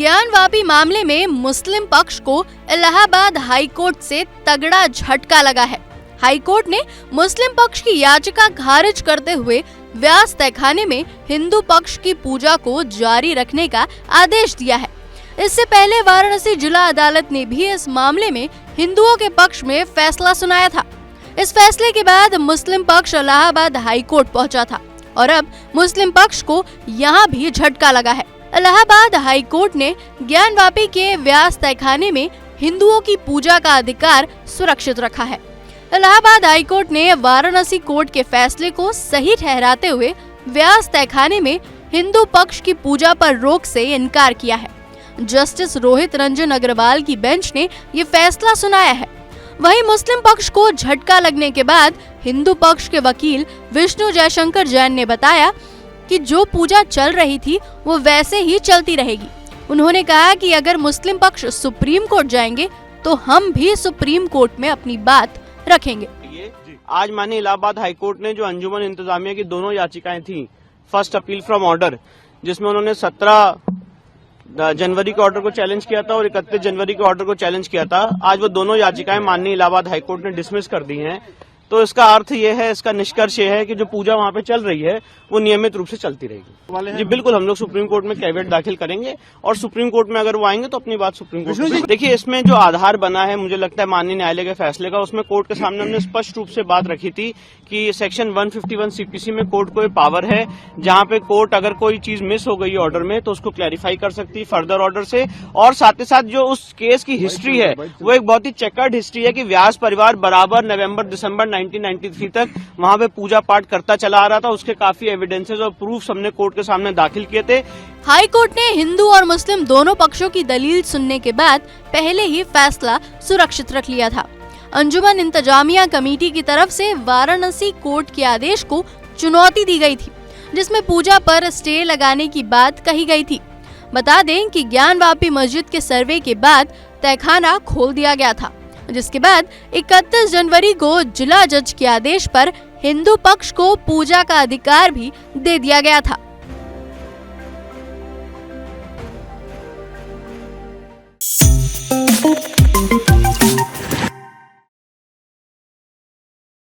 ज्ञानवापी मामले में मुस्लिम पक्ष को इलाहाबाद हाई कोर्ट से तगड़ा झटका लगा है। हाई कोर्ट ने मुस्लिम पक्ष की याचिका खारिज करते हुए व्यास तहखाने में हिंदू पक्ष की पूजा को जारी रखने का आदेश दिया है। इससे पहले वाराणसी जिला अदालत ने भी इस मामले में हिंदुओं के पक्ष में फैसला सुनाया था। इस फैसले के बाद मुस्लिम पक्ष इलाहाबाद हाई कोर्ट पहुंचा था और अब मुस्लिम पक्ष को यहां भी झटका लगा है। इलाहाबाद हाई कोर्ट ने ज्ञानवापी के व्यास तहखाने में हिंदुओं की पूजा का अधिकार सुरक्षित रखा है। इलाहाबाद हाई कोर्ट ने वाराणसी कोर्ट के फैसले को सही ठहराते हुए व्यास तहखाने में हिंदू पक्ष की पूजा पर रोक से इनकार किया है। जस्टिस रोहित रंजन अग्रवाल की बेंच ने ये फैसला सुनाया है। वहीं मुस्लिम पक्ष को झटका लगने के बाद हिंदू पक्ष के वकील विष्णु जयशंकर जैन ने बताया कि जो पूजा चल रही थी वो वैसे ही चलती रहेगी। उन्होंने कहा कि अगर मुस्लिम पक्ष सुप्रीम कोर्ट जाएंगे तो हम भी सुप्रीम कोर्ट में अपनी बात रखेंगे। आज माननीय इलाहाबाद हाई कोर्ट ने जो अंजुमन इंतजामिया की दोनों याचिकाएं थी, फर्स्ट अपील फ्रॉम ऑर्डर, जिसमें उन्होंने 17 जनवरी के ऑर्डर को चैलेंज किया था और 31 जनवरी के ऑर्डर को चैलेंज किया था, आज वो दोनों याचिकाएं माननीय इलाहाबाद हाई कोर्ट ने डिसमिस कर दी हैं। तो इसका अर्थ ये है, इसका निष्कर्ष ये है कि जो पूजा वहाँ पे चल रही है वो नियमित रूप से चलती रहेगी। जी बिल्कुल, हम लोग सुप्रीम कोर्ट में कैविएट दाखिल करेंगे और सुप्रीम कोर्ट में अगर वो आएंगे तो अपनी बात सुप्रीम कोर्ट में। देखिए, इसमें जो आधार बना है, मुझे लगता है माननीय न्यायालय के फैसले का, उसमें कोर्ट के सामने हमने स्पष्ट रूप से बात रखी थी कि सेक्शन 151 सीपीसी में कोर्ट को ये पावर है, जहाँ पे कोर्ट अगर कोई चीज मिस हो गई ऑर्डर में तो उसको क्लैरिफाई कर सकती है फर्दर ऑर्डर से। और साथ ही साथ जो उस केस की हिस्ट्री है वो एक बहुत ही चेकर्ड हिस्ट्री है कि व्यास परिवार बराबर नवंबर दिसंबर 1993 तक वहां पे पूजा पाठ करता चला आ रहा था। उसके काफी एविडेंसेस और प्रूफ हमने कोर्ट के सामने दाखिल किए थे। हाई कोर्ट ने हिंदू और मुस्लिम दोनों पक्षों की दलील सुनने के बाद पहले ही फैसला सुरक्षित रख लिया था। अंजुमन इंतजामिया कमेटी की तरफ से वाराणसी कोर्ट के आदेश को चुनौती दी गई थी, जिसमें पूजा पर स्टे लगाने की बात कही गई थी। बता दें कि ज्ञानवापी मस्जिद के सर्वे के बाद तहखाना खोल दिया गया था, जिसके बाद 31 जनवरी को जिला जज के आदेश पर हिंदू पक्ष को पूजा का अधिकार भी दे दिया गया था।